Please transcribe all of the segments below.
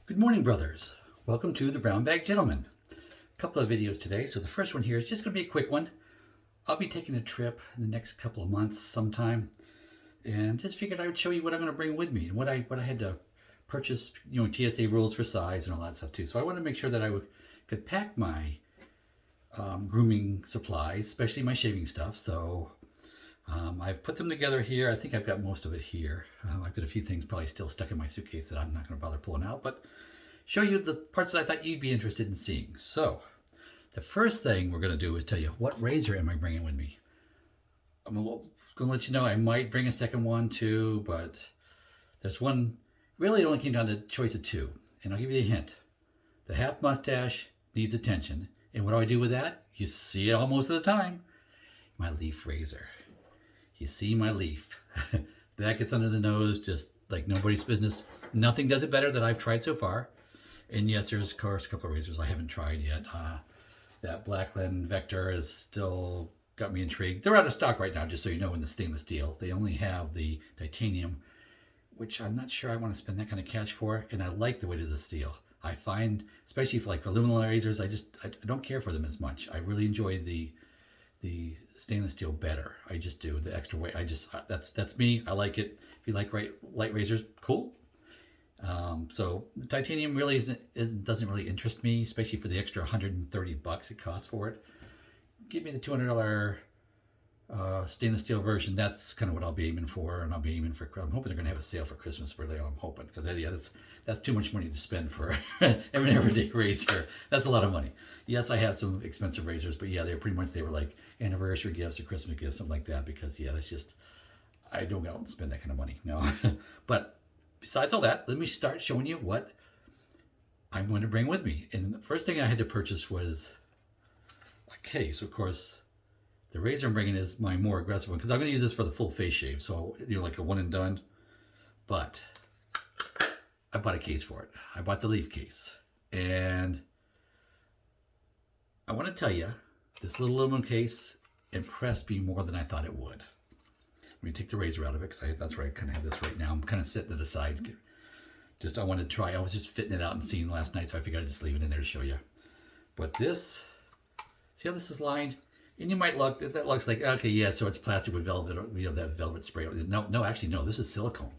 Good morning, brothers. Welcome to the Brown Bag Gentleman. A couple of videos today. So the first one here is just going to be a quick one. I'll be taking a trip in the next couple of months sometime, and just figured I would show you what I'm going to bring with me and what I had to purchase. You know, TSA rules for size and all that stuff too. So I wanted to make sure that could pack my grooming supplies, especially my shaving stuff. So I've put them together here. I think I've got most of it here. I've got a few things probably still stuck in my suitcase that I'm not going to bother pulling out, but show you the parts that I thought you'd be interested in seeing. So the first thing we're going to do is tell you what razor am I bringing with me. I'm going to let you know I might bring a second one too, but there's one. Really, it only came down to a choice of two, and I'll give you a hint. The half mustache needs attention, and what do I do with that? You see it all most of the time. My leaf razor. You see my leaf. That gets under the nose just like nobody's business. Nothing does it better that I've tried so far. And yes, there's of course a couple of razors I haven't tried yet. That Blackland Vector has still got me intrigued. They're out of stock right now, just so you know, in the stainless steel. They only have the titanium, which I'm not sure I want to spend that kind of cash for. And I like the weight of the steel. I find, especially for like aluminum razors, I don't care for them as much. I really enjoy the stainless steel better. I just do. The extra weight, that's me. I like it. If you like light razors, cool. So the titanium really doesn't really interest me, especially for the extra $130 it costs for it. Give me the $200 stainless steel version. That's kind of what I'll be aiming for, and I'm hoping they're going to have a sale for Christmas. Really, I'm hoping, because yeah, that's too much money to spend for an everyday razor. That's a lot of money. Yes, I have some expensive razors, but yeah, they were like anniversary gifts or Christmas gifts, something like that. Because yeah, that's just, I don't go out and spend that kind of money. No, but besides all that, let me start showing you what I'm going to bring with me. And the first thing I had to purchase was a case. Of course, the razor I'm bringing is my more aggressive one, because I'm going to use this for the full face shave. So, you know, like a one and done. But I bought a case for it. I bought the leaf case. And I want to tell you, this little aluminum case impressed me more than I thought it would. Let me take the razor out of it, because that's where I kind of have this right now. I'm kind of setting it aside. I wanted to try. I was just fitting it out and seeing last night, so I figured I'd just leave it in there to show you. But this, see how this is lined? And you might look, that looks like, okay, yeah, so it's plastic with velvet, you know, that velvet spray. No, actually, no, this is silicone.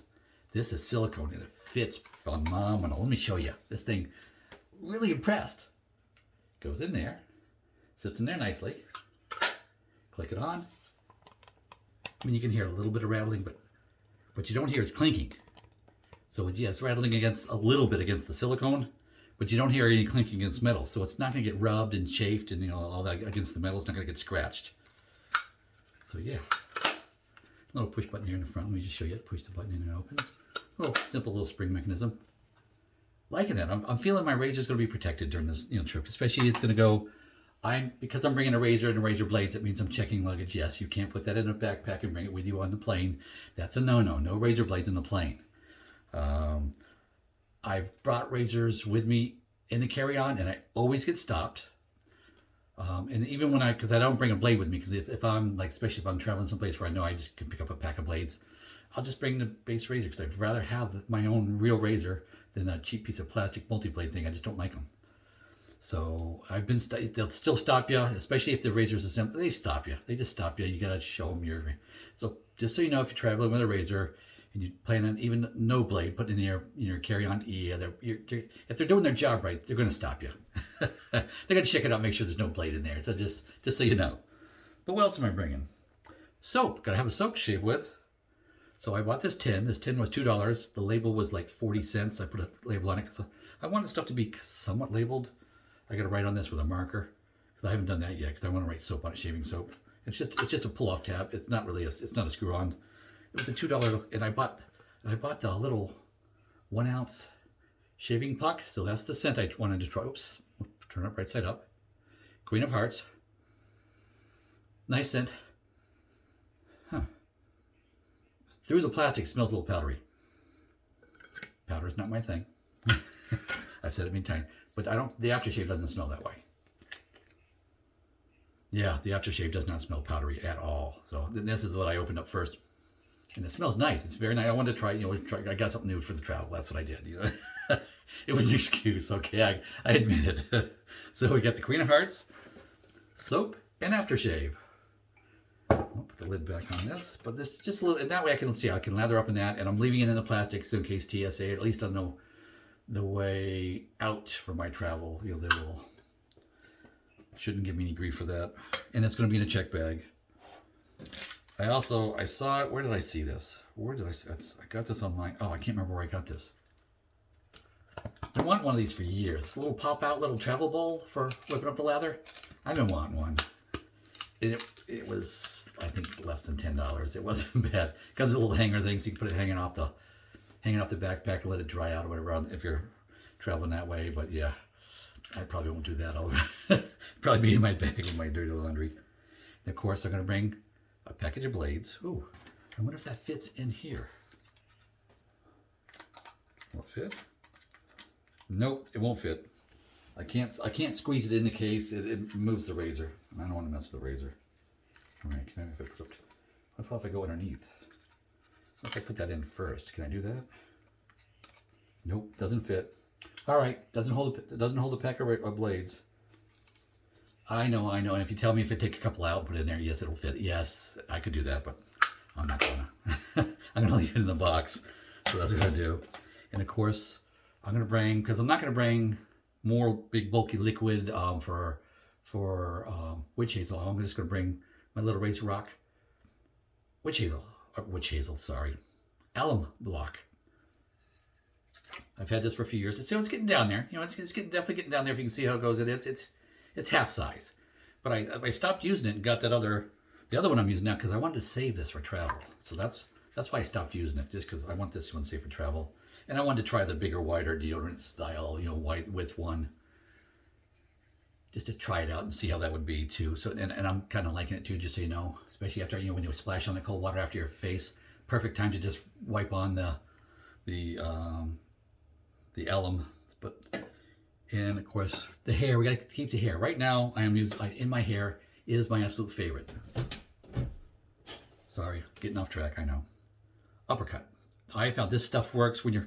This is silicone, and it fits phenomenal. Let me show you. This thing, really impressed. Goes in there, sits in there nicely. Click it on. I mean, you can hear a little bit of rattling, but what you don't hear is clinking. So it's rattling a little bit against the silicone, but you don't hear any clinking against metal. So it's not going to get rubbed and chafed and, you know, all that against the metal. It's not going to get scratched. So yeah, little push button here in the front. Let me just show you. Push the button and it opens. Simple little spring mechanism. Liking that. I'm feeling my razor is going to be protected during this, you know, trip. Especially it's going to go. Because I'm bringing a razor and razor blades, it means I'm checking luggage. Yes, you can't put that in a backpack and bring it with you on the plane. That's a no-no. No razor blades in the plane. I've brought razors with me in the carry-on, and I always get stopped. And even because I don't bring a blade with me, because if I'm like, especially if I'm traveling someplace where I know I just can pick up a pack of blades, I'll just bring the base razor, because I'd rather have my own real razor than a cheap piece of plastic multi-blade thing. I just don't like them. So they'll still stop you, especially if the razor's assembled. They stop you. They just stop you. You gotta show them So just so you know, if you're traveling with a razor and you plan on even no blade put in your carry-on, yeah, if they're doing their job right, they're gonna stop you. They're gonna check it out, make sure there's no blade in there. So just so you know. But what else am I bringing? Soap. Gotta have a soap to shave with. So I bought this tin. This tin was $2. The label was like 40 cents. I put a label on it because I wanted stuff to be somewhat labeled. I got to write on this with a marker, because I haven't done that yet, because I want to write soap on it, shaving soap. It's just a pull-off tab. It's not really it's not a screw-on. It was a $2, and I bought the little 1 ounce shaving puck. So that's the scent I wanted to try. Oops, turn it right side up. Queen of Hearts. Nice scent. Huh. Through the plastic, it smells a little powdery. Powder is not my thing. I've said it many times. But the aftershave doesn't smell that way. Yeah, the aftershave does not smell powdery at all. So this is what I opened up first. And it smells nice. It's very nice. I wanted to try, I got something new for the travel. That's what I did. It was an excuse. Okay, I admit it. So we got the Queen of Hearts, soap, and aftershave. I'll put the lid back on this, but this just a little, and that way I can see, I can lather up in that, and I'm leaving it in the plastic so in case TSA, at least I know the way out for my travel. They will, shouldn't give me any grief for that. And it's going to be in a check bag. I saw it, where did I see this? Where did I see this? I got this online. Oh, I can't remember where I got this. I want one of these for years. A little pop-out little travel bowl for whipping up the lather. I've been wanting one. It was, I think, less than $10. It wasn't bad. Comes with a little hanger thing, so you can put it hanging off the backpack, let it dry out or whatever if you're traveling that way. But yeah, I probably won't do that. I'll probably be in my bag with my dirty laundry. And of course, I'm going to bring a package of blades. Ooh, I wonder if that fits in here. Will it fit? Nope, it won't fit. I can't squeeze it in the case. It moves the razor. I don't want to mess with the razor. All right, what if I go underneath? What if I put that in first? Can I do that? Nope, doesn't fit. All right, doesn't hold a pack of blades. I know. And if you tell me if it take a couple out, put it in there. Yes, it'll fit. Yes, I could do that, but I'm not gonna. I'm gonna leave it in the box. So that's what I'm gonna do. And of course, I'm gonna bring, because I'm not gonna bring more big bulky liquid for witch hazel. I'm just gonna bring my little Razor Rock alum block. I've had this for a few years. It's getting down there. It's definitely getting down there. If you can see how it goes, it's half size. But I stopped using it and got the other one I'm using now because I wanted to save this for travel. So that's why I stopped using it, just because I want this one safe for travel. And I wanted to try the bigger, wider deodorant style, white with one, just to try it out and see how that would be too. So and I'm kind of liking it too, just so you know, especially after when you splash on the cold water after your face. Perfect time to just wipe on the alum. And of course the hair, we got to keep the hair. Right now I am using, in my hair is my absolute favorite. Sorry, getting off track, I know. Uppercut. I found this stuff works when you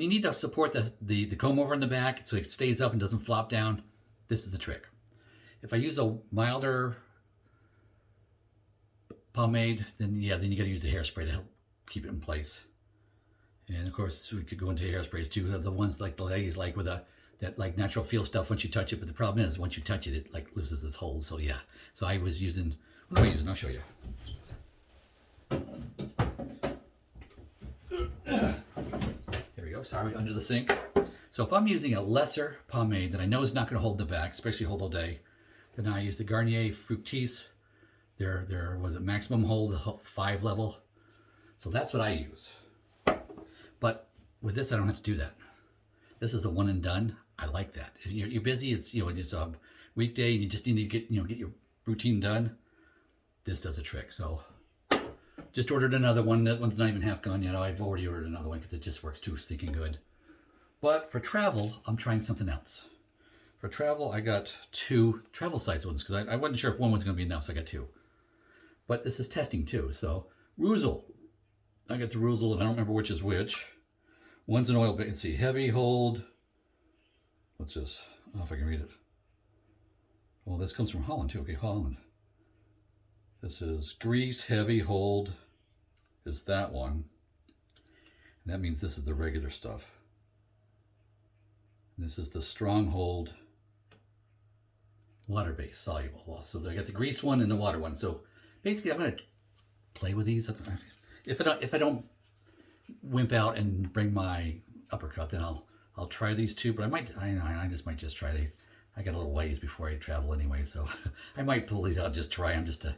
need to support the comb over in the back so it stays up and doesn't flop down. This is the trick. If I use a milder pomade, then you got to use the hairspray to help keep it in place. And of course, we could go into hairsprays too. The ones like the ladies like with that like natural feel stuff once you touch it. But the problem is once you touch it, it like loses its hold. So yeah. So I was using. What am I using? I'll show you. There we go. Sorry, under the sink. So if I'm using a lesser pomade that I know is not going to hold the back, especially hold all day, then I use the Garnier Fructis. There was a maximum hold, 5 level. So that's what I use. But with this, I don't have to do that. This is a one and done. I like that. You're busy. It's it's a weekday, and you just need to get get your routine done. This does a trick. So just ordered another one. That one's not even half gone yet. I've already ordered another one because it just works too stinking good. But for travel, I'm trying something else. For travel, I got 2 travel size ones because I wasn't sure if one was going to be enough, so I got 2. But this is testing too. So Ruzel. I got the Ruzel, and I don't remember which is which. One's an oil, but you can see heavy hold. What's this? I don't know if I can read it. Well, this comes from Holland too. Okay, Holland. This is grease, heavy hold is that one. And that means this is the regular stuff. This is the stronghold water-based soluble. So I got the grease one and the water one. So basically I'm going to play with these. If I don't wimp out and bring my uppercut, then I'll try these 2, but I just try these. I got a little ways before I travel anyway, so I might pull these out, just try them, just to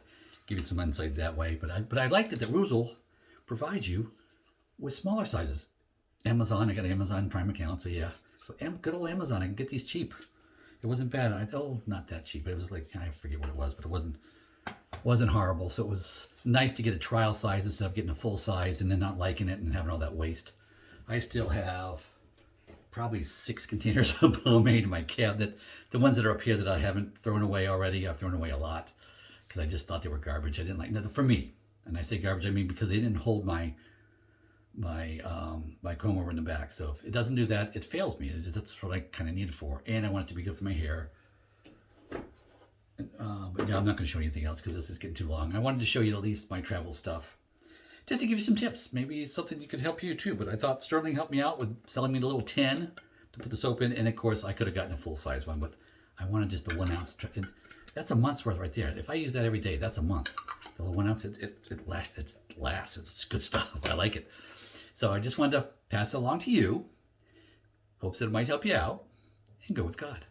give you some insight that way. But I like that the Ruzel provides you with smaller sizes. Amazon, I got an Amazon Prime account, so yeah. So good old Amazon, I can get these cheap. It wasn't bad. Not that cheap, but it was like, I forget what it was, but it wasn't horrible. So it was nice to get a trial size instead of getting a full size and then not liking it and having all that waste. I still have probably 6 containers of pomade in my cabinet. The ones that are up here that I haven't thrown away already, I've thrown away a lot because I just thought they were garbage. I didn't like them. For me, And I say garbage, I mean because they didn't hold my comb over in the back. So if it doesn't do that, it fails me. That's what I kind of need it for. And I want it to be good for my hair. But yeah, I'm not going to show you anything else because this is getting too long. I wanted to show you at least my travel stuff, just to give you some tips. Maybe something that could help you too. But I thought Sterling helped me out with selling me the little tin to put the soap in. And of course, I could have gotten a full-size one, but I wanted just the 1 ounce. That's a month's worth right there. If I use that every day, that's a month. The 1 ounce, it lasts. It's good stuff. I like it. So I just wanted to pass it along to you. Hopes that it might help you out. And go with God.